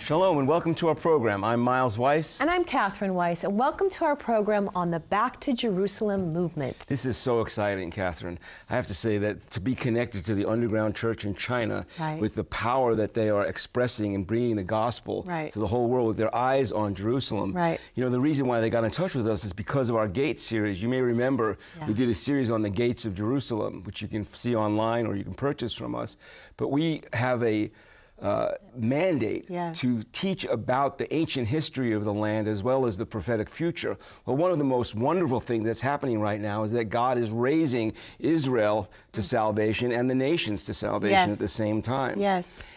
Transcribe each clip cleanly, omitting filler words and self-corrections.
Shalom and welcome to our program. I'm Miles Weiss. And I'm Catherine Weiss, and welcome to our program on the Back to Jerusalem movement. This is so exciting, Catherine. I have to say that to be connected to the underground church in China with the power that they are expressing and bringing the gospel to the whole world with their eyes on Jerusalem. You know, the reason why they got in touch with us is because of our Gates series. You may remember we did a series on the gates of Jerusalem, which you can see online or you can purchase from us. But we have a mandate to teach about the ancient history of the land as well as the prophetic future. Well, one of the most wonderful things that's happening right now is that God is raising Israel to salvation and the nations to salvation at the same time.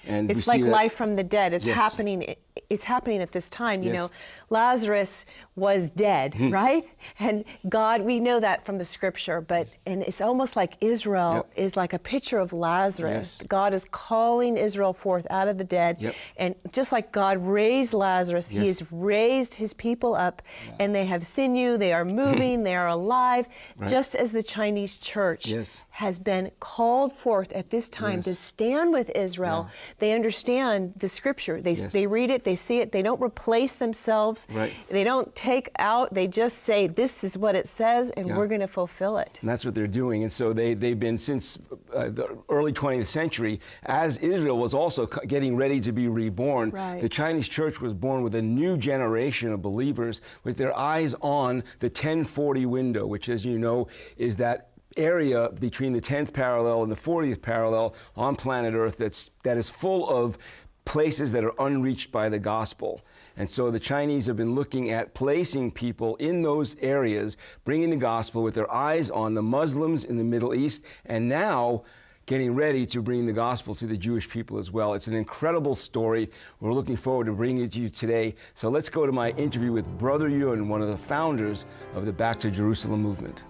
And it's like life from the dead. It's happening. It's happening at this time. You know, Lazarus was dead, right? And God, we know that from the scripture, but and it's almost like Israel is like a picture of Lazarus. God is calling Israel forth out of the dead. And just like God raised Lazarus, He has raised His people up, and they have sinew, they are moving, they are alive, just as the Chinese church has been called forth at this time to stand with Israel. They understand the scripture. They read it, they see it, they don't replace themselves. They don't take out, they just say, this is what it says, and we're going to fulfill it. And that's what they're doing. And so they've been since the early 20th century, as Israel was also getting ready to be reborn, the Chinese church was born with a new generation of believers with their eyes on the 1040 window, which, as you know, is that area between the 10th parallel and the 40th parallel on planet Earth that is full of places that are unreached by the gospel. And so the Chinese have been looking at placing people in those areas, bringing the gospel with their eyes on the Muslims in the Middle East, and now getting ready to bring the gospel to the Jewish people as well. It's an incredible story. We're looking forward to bringing it to you today. So let's go to my interview with Brother Yunom, one of the founders of the Back to Jerusalem movement.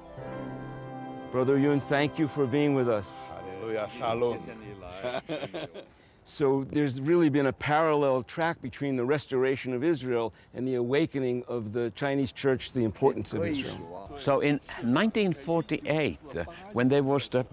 Brother Yunom, thank you for being with us. Hallelujah, shalom. So there's really been a parallel track between the restoration of Israel and the awakening of the Chinese church, the importance of Israel. So in 1948, when there was the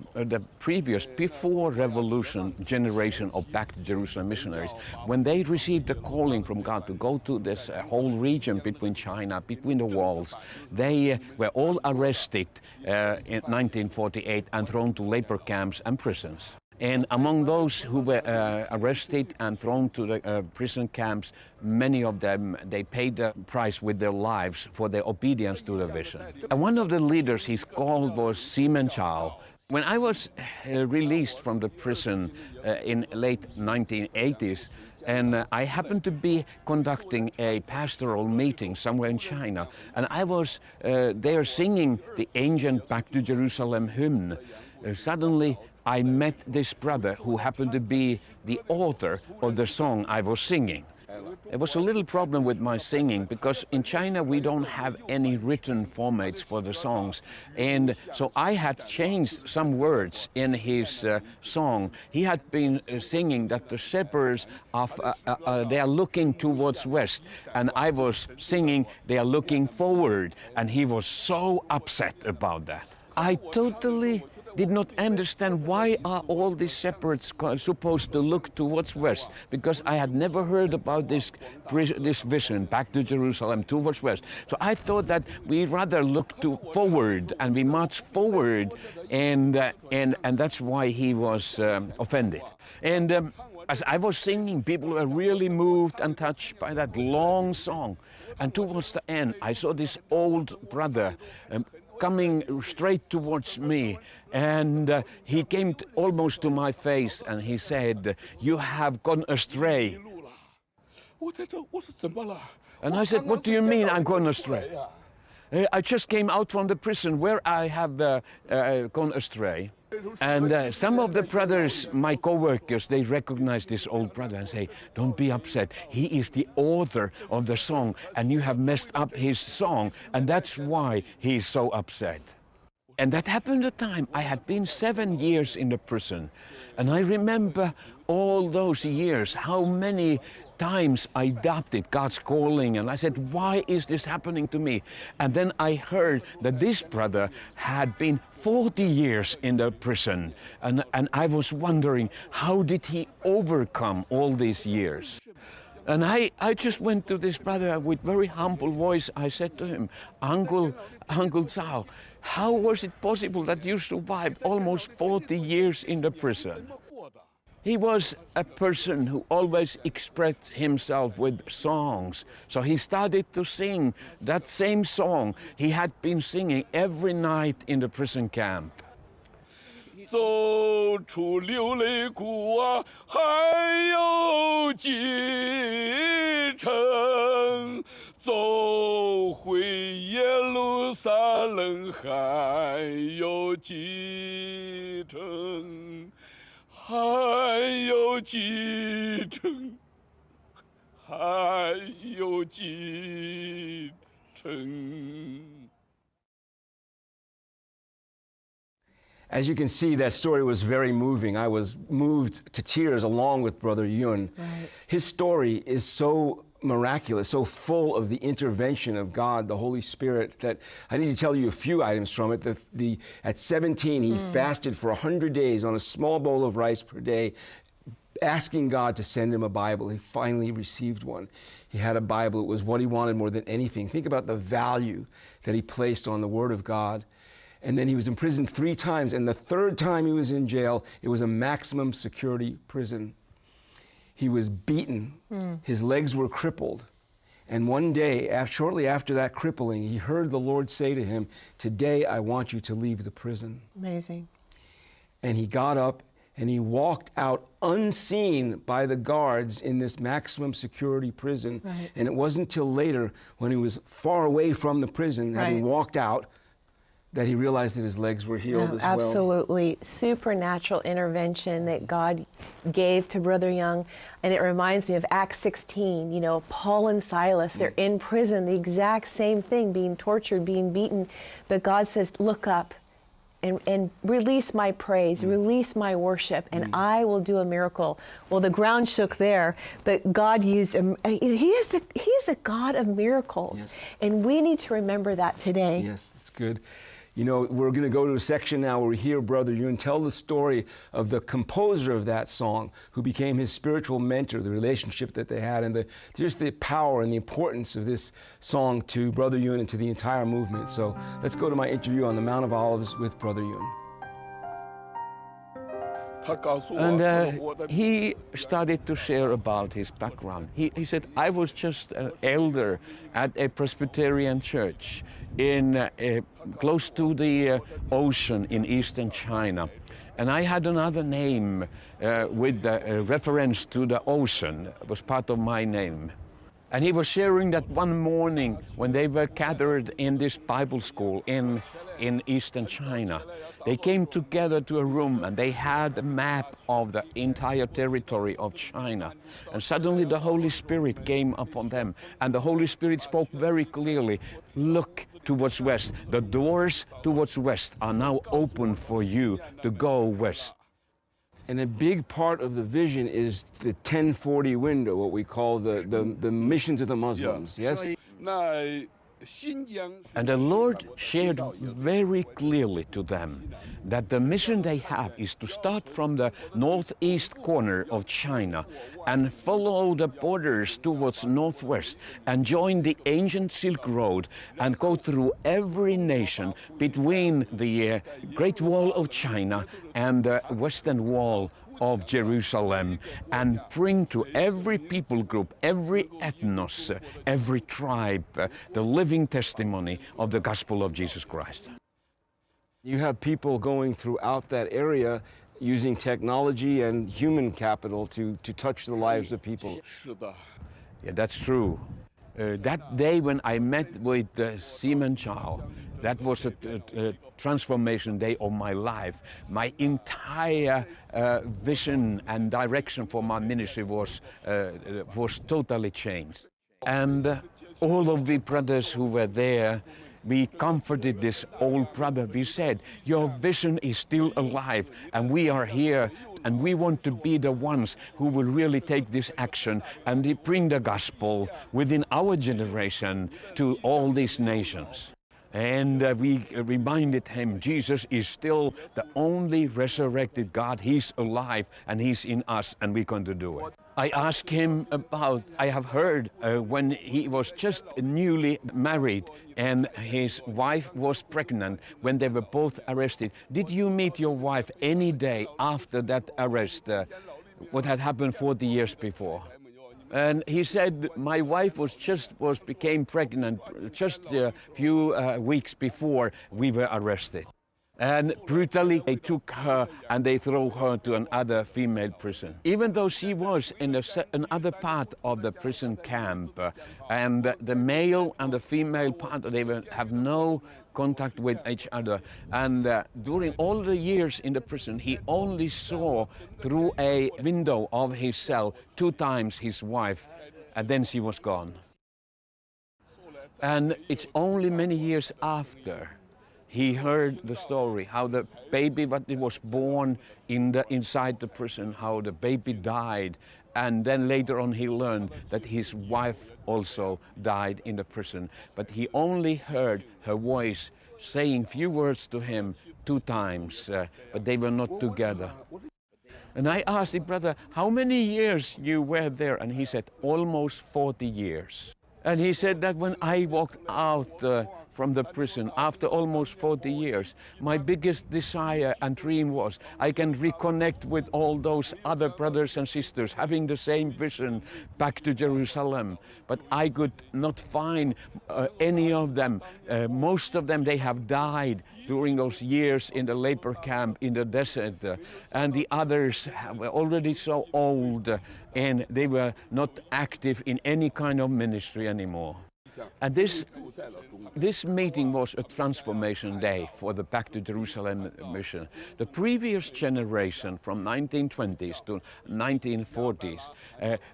previous, before revolution generation of Back to Jerusalem missionaries, when they received the calling from God to go to this whole region between China, between the walls, they were all arrested in 1948 and thrown to labor camps and prisons. And among those who were arrested and thrown to the prison camps, many of them, they paid the price with their lives for their obedience to the vision. And one of the leaders, his call was Simon Chow. When I was released from the prison in late 1980s, and I happened to be conducting a pastoral meeting somewhere in China, and I was there singing the ancient Back to Jerusalem hymn. Suddenly, I met this brother who happened to be the author of the song I was singing. There was a little problem with my singing because in China we don't have any written formats for the songs, and so I had changed some words in his song. He had been singing that the shepherds they are looking towards west, and I was singing they are looking forward, and he was so upset about that. I totally did not understand why are all these shepherds supposed to look towards west, because I had never heard about this vision, Back to Jerusalem, towards west. So I thought that we rather look forward and we march forward, and that's why he was offended. And as I was singing, people were really moved and touched by that long song. And towards the end, I saw this old brother coming straight towards me, and he came almost to my face and he said, "You have gone astray." And I said, "What do you mean I'm gone astray? I just came out from the prison where I have gone astray." And some of the brothers, my co-workers, they recognize this old brother and say, "Don't be upset. He is the author of the song, and you have messed up his song, and that's why he's so upset." And that happened at the time. I had been 7 years in the prison, and I remember all those years, how many times I doubted God's calling, and I said, why is this happening to me? And then I heard that this brother had been 40 years in the prison, and I was wondering, how did he overcome all these years? And I just went to this brother with very humble voice. I said to him, Uncle Zhao, how was it possible that you survived almost 40 years in the prison? He was a person who always expressed himself with songs. So he started to sing that same song he had been singing every night in the prison camp. 走出流泪谷啊，还有几程；走回耶路撒冷，还有几程，还有几程，还有几程。 As you can see, that story was very moving. I was moved to tears along with Brother Yun. Right. His story is so miraculous, so full of the intervention of God, the Holy Spirit, that I need to tell you a few items from it. At 17, he fasted for 100 days on a small bowl of rice per day, asking God to send him a Bible. He finally received one. He had a Bible. It was what he wanted more than anything. Think about the value that he placed on the Word of God. And then he was imprisoned 3 times, and the 3rd time he was in jail, it was a maximum security prison. He was beaten. His legs were crippled. And one day, shortly after that crippling, he heard the Lord say to him, "Today I want you to leave the prison." Amazing. And he got up and he walked out unseen by the guards in this maximum security prison. Right. And it wasn't until later, when he was far away from the prison, having walked out, that he realized that his legs were healed as well. Absolutely. Supernatural intervention that God gave to Brother Young. And it reminds me of Acts 16, you know, Paul and Silas, they're in prison, the exact same thing, being tortured, being beaten. But God says, look up and release my praise, release my worship, and I will do a miracle. Well, the ground shook there, but God used him. He is the God of miracles. Yes. And we need to remember that today. Yes, that's good. You know, we're going to go to a section now where we hear Brother Yun tell the story of the composer of that song, who became his spiritual mentor, the relationship that they had, and just the power and the importance of this song to Brother Yun and to the entire movement. So let's go to my interview on the Mount of Olives with Brother Yun. And he started to share about his background. He said, I was just an elder at a Presbyterian church in close to the ocean in eastern China. And I had another name with reference to the ocean. It was part of my name. And he was sharing that one morning when they were gathered in this Bible school in eastern China. They came together to a room and they had a map of the entire territory of China. And suddenly the Holy Spirit came upon them. And the Holy Spirit spoke very clearly, look towards west. The doors towards west are now open for you to go west. And a big part of the vision is the 1040 window, what we call the mission to the Muslims, yes? And the Lord shared very clearly to them that the mission they have is to start from the northeast corner of China and follow the borders towards northwest and join the ancient Silk Road and go through every nation between the Great Wall of China and the Western Wall of Jerusalem, and bring to every people group, every ethnos, every tribe, the living testimony of the gospel of Jesus Christ. You have people going throughout that area using technology and human capital to touch the lives of people. Yeah, that's true. That day when I met with Simon Chow, that was a transformation day of my life. My entire vision and direction for my ministry was totally changed. And all of the brothers who were there, we comforted this old brother. We said, your vision is still alive, and we are here, and we want to be the ones who will really take this action and bring the gospel within our generation to all these nations. And we reminded him, Jesus is still the only resurrected God. He's alive, and he's in us, and we're going to do it. I asked him about, I have heard when he was just newly married and his wife was pregnant when they were both arrested. Did you meet your wife any day after that arrest, what had happened 40 years before? And he said, my wife became pregnant just a few weeks before we were arrested. And brutally they took her and they threw her to another female prison. Even though she was in another part of the prison camp, and the male and the female part, they have no contact with each other. And during all the years in the prison, he only saw through a window of his cell 2 times his wife, and then she was gone. And it's only many years after he heard the story, how the baby that was born inside the prison, how the baby died. And then later on he learned that his wife also died in the prison. But he only heard her voice saying few words to him 2 times, but they were not together. And I asked him, brother, how many years you were there? And he said, almost 40 years. And he said that when I walked out from the prison after almost 40 years, my biggest desire and dream was I can reconnect with all those other brothers and sisters having the same vision back to Jerusalem. But I could not find any of them. Most of them, they have died during those years in the labor camp in the desert. And the others were already so old and they were not active in any kind of ministry anymore. And this meeting was a transformation day for the Back to Jerusalem mission. The previous generation from 1920s to 1940s,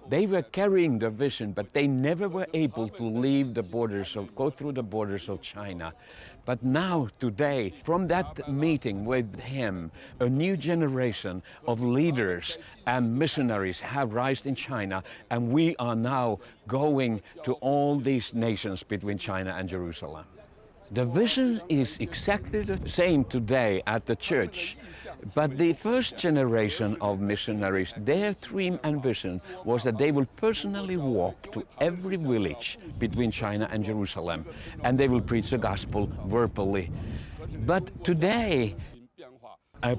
they were carrying the vision, but they never were able to leave the borders or go through the borders of China. But now, today, from that meeting with him, a new generation of leaders and missionaries have risen in China, and we are now going to all these nations between China and Jerusalem. The vision is exactly the same today at the church, but the first generation of missionaries, their dream and vision was that they will personally walk to every village between China and Jerusalem, and they will preach the gospel verbally. But today,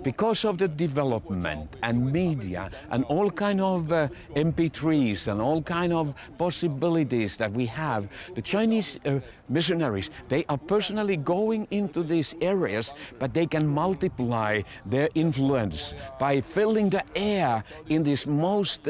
because of the development and media and all kind of MP3s and all kind of possibilities that we have, the Chinese missionaries, they are personally going into these areas, but they can multiply their influence by filling the air in these most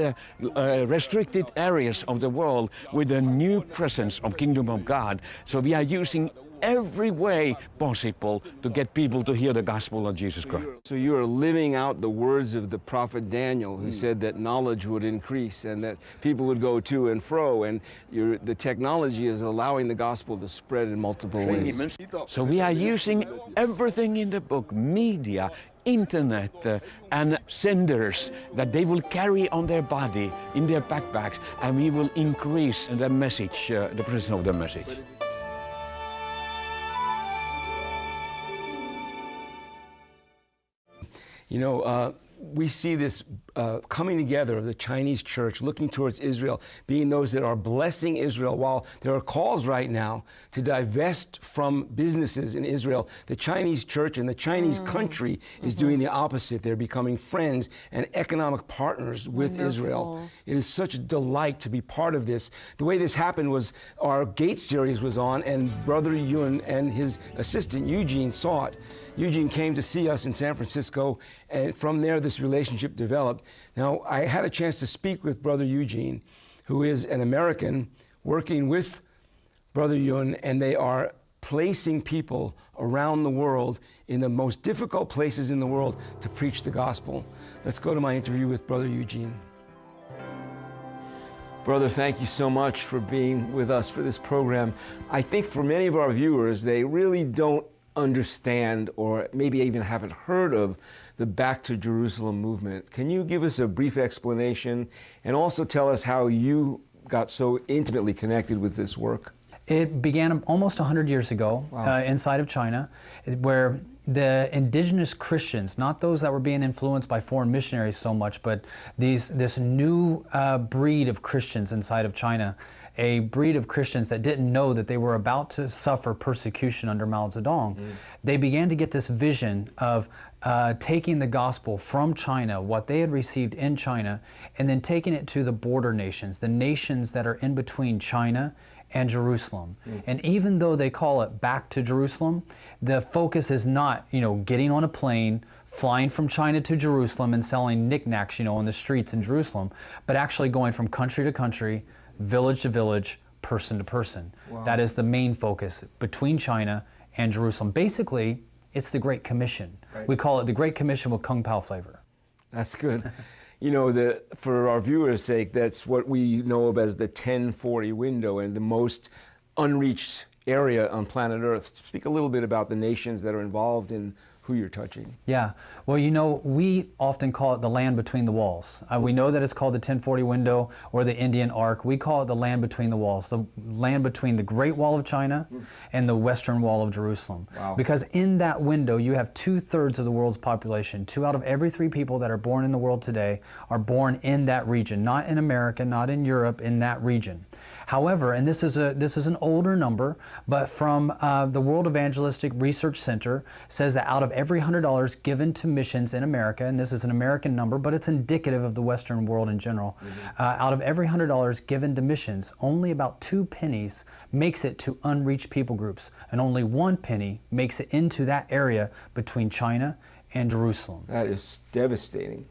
restricted areas of the world with a new presence of Kingdom of God. So we are using every way possible to get people to hear the gospel of Jesus Christ. So you are living out the words of the prophet Daniel, who said that knowledge would increase and that people would go to and fro, and the technology is allowing the gospel to spread in multiple ways. So we are using everything in the book, media, internet, and senders that they will carry on their body, in their backpacks, and we will increase the message, the presence of the message. You know, we see this coming together of the Chinese church looking towards Israel, being those that are blessing Israel. While there are calls right now to divest from businesses in Israel, the Chinese church and the Chinese country is doing the opposite. They're becoming friends and economic partners with Israel. It is such a delight to be part of this. The way this happened was our Gate series was on, and Brother Yunon and his assistant Eugene saw it. Eugene came to see us in San Francisco, and from there this relationship developed. Now, I had a chance to speak with Brother Eugene, who is an American working with Brother Yunon, and they are placing people around the world in the most difficult places in the world to preach the gospel. Let's go to my interview with Brother Eugene. Brother, thank you so much for being with us for this program. I think for many of our viewers, they really don't understand or maybe even haven't heard of the Back to Jerusalem movement. Can you give us a brief explanation and also tell us how you got so intimately connected with this work? It began almost 100 years ago inside of China, where the indigenous Christians, not those that were being influenced by foreign missionaries so much, but this new breed of Christians inside of China, a breed of Christians that didn't know that they were about to suffer persecution under Mao Zedong. They began to get this vision of taking the gospel from China, what they had received in China, and then taking it to the border nations, the nations that are in between China and Jerusalem. And even though they call it back to Jerusalem, the focus is not, getting on a plane, flying from China to Jerusalem and selling knickknacks, on the streets in Jerusalem, but actually going from country to country, village to village, person to person. Wow. That is the main focus between China and Jerusalem. Basically, it's the Great Commission. Right. We call it the Great Commission with Kung Pao flavor. That's good. For our viewers' sake, that's what we know of as the 1040 window and the most unreached area on planet Earth. Speak a little bit about the nations that are involved in who you're touching. Yeah. Well, we often call it the land between the walls. We know that it's called the 1040 window or the Indian Arc. We call it the land between the walls, the land between the Great Wall of China and the Western Wall of Jerusalem. Wow. Because in that window, you have 2/3 of the world's population. 2 out of every 3 people that are born in the world today are born in that region, not in America, not in Europe, in that region. However, and this is an older number, but from the World Evangelistic Research Center says that out of every $100 given to missions in America, and this is an American number, but it's indicative of the Western world in general, out of every $100 given to missions, only about 2 pennies makes it to unreached people groups, and only 1 penny makes it into that area between China and Jerusalem. That is devastating.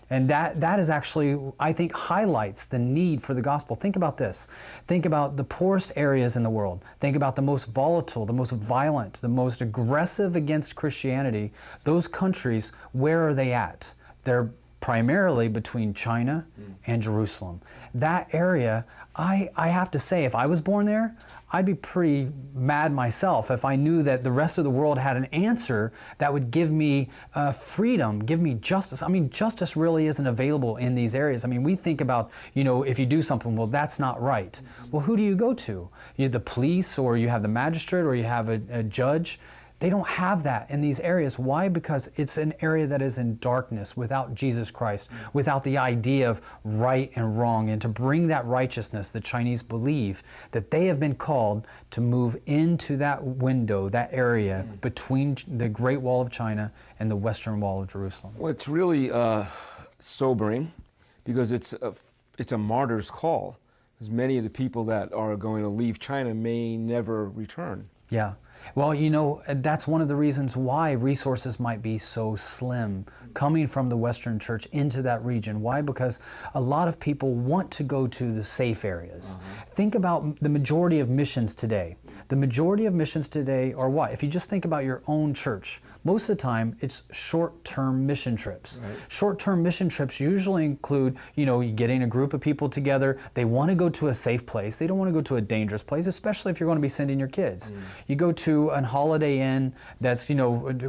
And that is actually, I think, highlights the need for the gospel. Think about this. Think about the poorest areas in the world. Think about the most volatile, the most violent, the most aggressive against Christianity. Those countries, where are they at? They're primarily between China and Jerusalem. That area, I have to say, if I was born there, I'd be pretty mad myself if I knew that the rest of the world had an answer that would give me freedom, give me justice. I mean, justice really isn't available in these areas. I mean, we think about, if you do something, well, that's not right. Well, who do you go to? You have the police, or you have the magistrate, or you have a judge. They don't have that in these areas. Why? Because it's an area that is in darkness without Jesus Christ, without the idea of right and wrong. And to bring that righteousness, the Chinese believe that they have been called to move into that window, that area between the Great Wall of China and the Western Wall of Jerusalem. Well, it's really sobering, because it's a martyr's call, because many of the people that are going to leave China may never return. Yeah. Well, that's one of the reasons why resources might be so slim coming from the Western Church into that region. Why? Because a lot of people want to go to the safe areas. Think about the majority of missions today. The majority of missions today are what? If you just think about your own church, most of the time it's short-term mission trips. Right. Short-term mission trips usually include, getting a group of people together. They want to go to a safe place. They don't want to go to a dangerous place, especially if you're going to be sending your kids. You go to a Holiday Inn that's,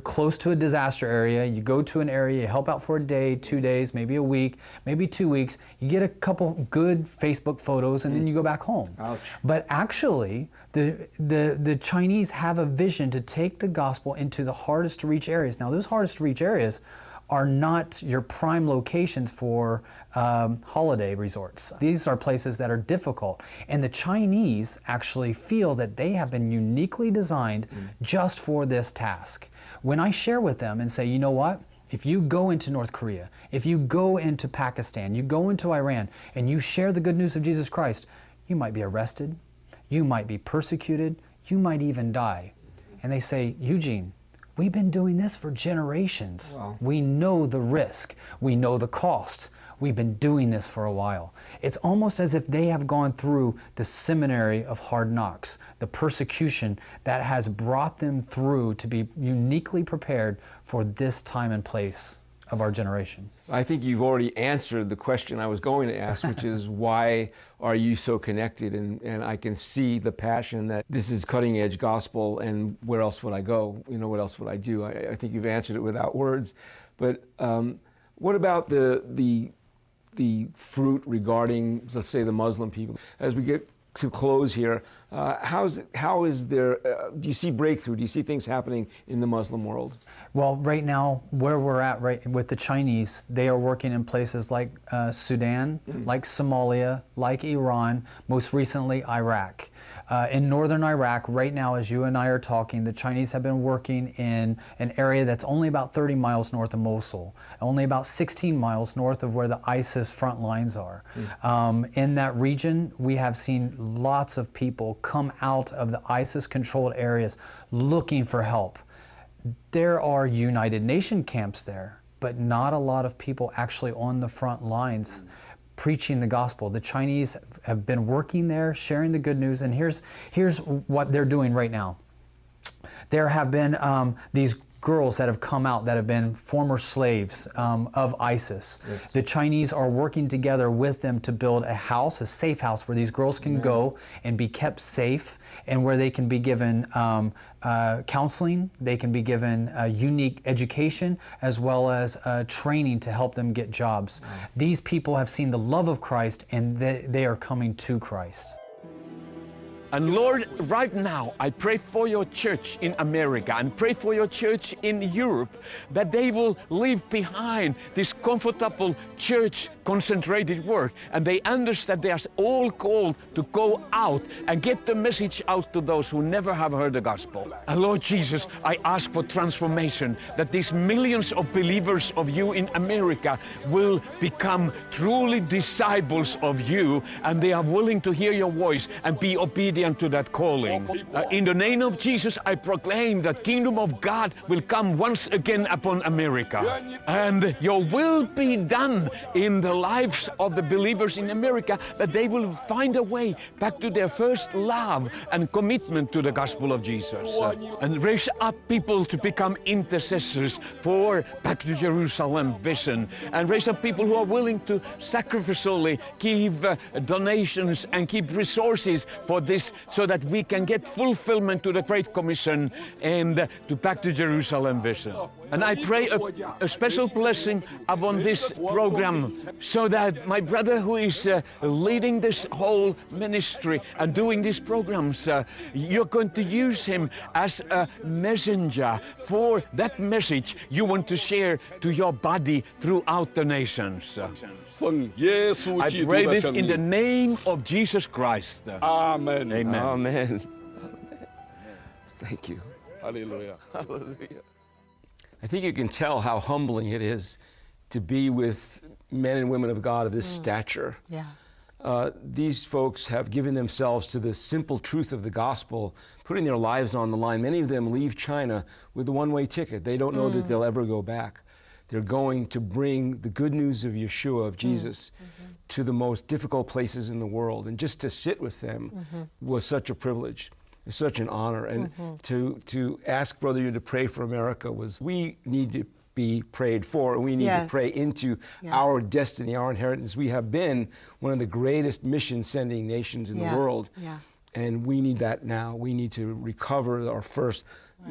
close to a disaster area. You go to an area, you help out for a day, 2 days, maybe a week, maybe 2 weeks. You get a couple good Facebook photos, and then you go back home. Ouch. But actually, the Chinese have a vision to take the gospel into the hardest to reach areas. Now, those hardest to reach areas are not your prime locations for holiday resorts. These are places that are difficult. And the Chinese actually feel that they have been uniquely designed just for this task. When I share with them and say, you know what? If you go into North Korea, if you go into Pakistan, you go into Iran, and you share the good news of Jesus Christ, you might be arrested, you might be persecuted, you might even die. And they say, Eugene, we've been doing this for generations. Wow. We know the risk. We know the cost. We've been doing this for a while. It's almost as if they have gone through the seminary of hard knocks, the persecution that has brought them through to be uniquely prepared for this time and place of our generation. I think you've already answered the question I was going to ask, which is why are you so connected? And I can see the passion that this is cutting edge gospel, and where else would I go? What else would I do? I think you've answered it without words. But what about the fruit regarding, let's say, the Muslim people? As we get to close here, how is there, do you see breakthrough? Do you see things happening in the Muslim world? Well, right now, where we're at right with the Chinese, they are working in places like Sudan, like Somalia, like Iran, most recently Iraq. In northern Iraq, right now, as you and I are talking, the Chinese have been working in an area that's only about 30 miles north of Mosul, only about 16 miles north of where the ISIS front lines are. In that region, we have seen lots of people come out of the ISIS-controlled areas looking for help. There are United Nations camps there, but not a lot of people actually on the front lines preaching the gospel. The Chinese have been working there, sharing the good news, and here's what they're doing right now. There have been these girls that have come out that have been former slaves of ISIS. Yes. The Chinese are working together with them to build a house, a safe house, where these girls can go and be kept safe, and where they can be given counseling, they can be given unique education, as well as training to help them get jobs. Wow. These people have seen the love of Christ, and they are coming to Christ. And Lord, right now, I pray for your church in America and pray for your church in Europe, that they will leave behind this comfortable church concentrated work, and they understand they are all called to go out and get the message out to those who never have heard the gospel. And Lord Jesus, I ask for transformation, that these millions of believers of you in America will become truly disciples of you, and they are willing to hear your voice and be obedient to that calling. In the name of Jesus, I proclaim that kingdom of God will come once again upon America, and your will be done in the lives of the believers in America, that they will find a way back to their first love and commitment to the gospel of Jesus, and raise up people to become intercessors for Back to Jerusalem vision, and raise up people who are willing to sacrificially give donations and keep resources for this, so that we can get fulfillment to the Great Commission and to Back to Jerusalem vision. And I pray a special blessing upon this program, so that my brother who is leading this whole ministry and doing these programs, you're going to use him as a messenger for that message you want to share to your body throughout the nations. I pray this in the name of Jesus Christ. Amen. Amen. Amen. Thank you. Hallelujah. Hallelujah. I think you can tell how humbling it is to be with men and women of God of this stature. Yeah. These folks have given themselves to the simple truth of the gospel, putting their lives on the line. Many of them leave China with a one-way ticket. They don't know that they'll ever go back. They're going to bring the good news of Yeshua, of Jesus, to the most difficult places in the world. And just to sit with them was such a privilege. It's such an honor. And to ask Brother Yu to pray for America was, we need to be prayed for, and we need to pray into our destiny, our inheritance. We have been one of the greatest mission-sending nations in the world. And we need that now. We need to recover our first,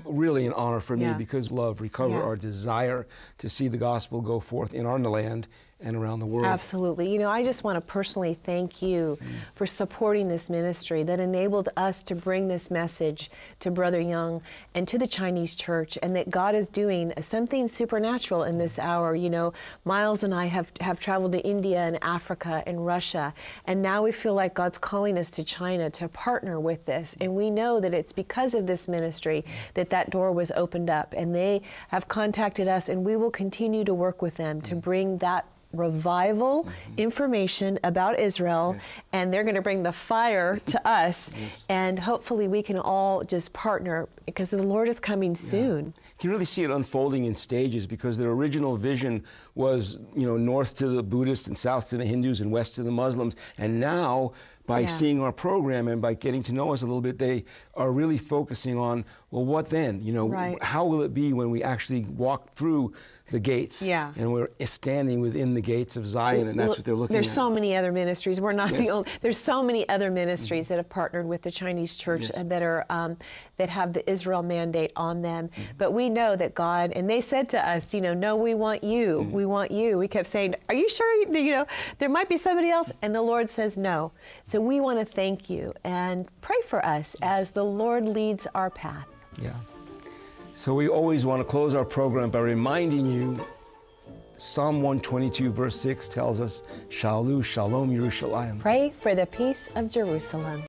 really an honor for me, because love, recover our desire to see the gospel go forth in our land and around the world. Absolutely. You know, I just want to personally thank you for supporting this ministry that enabled us to bring this message to Brother Young and to the Chinese church, and that God is doing something supernatural in this hour. You know, Miles and I have traveled to India and Africa and Russia, and now we feel like God's calling us to China to partner with this. And we know that it's because of this ministry that that door was opened up, and they have contacted us, and we will continue to work with them to bring that revival information about Israel, and they're going to bring the fire to us, and hopefully we can all just partner, because the Lord is coming soon. You can really see it unfolding in stages, because their original vision was, you know, north to the Buddhists and south to the Hindus and west to the Muslims, and now by seeing our program and by getting to know us a little bit, they are really focusing on, well, what then? You know, how will it be when we actually walk through the gates. Yeah. And we're standing within the gates of Zion, and that's what they're looking There's at. so many other ministries. We're not the only. There's so many other ministries that have partnered with the Chinese church that are that have the Israel mandate on them. But we know that God, and they said to us, no, we want you. We want you. We kept saying, are you sure? There might be somebody else. And the Lord says no. So we want to thank you and pray for us as the Lord leads our path. Yeah. So we always want to close our program by reminding you, Psalm 122 verse 6 tells us, Shalu Shalom Yerushalayim. Pray for the peace of Jerusalem.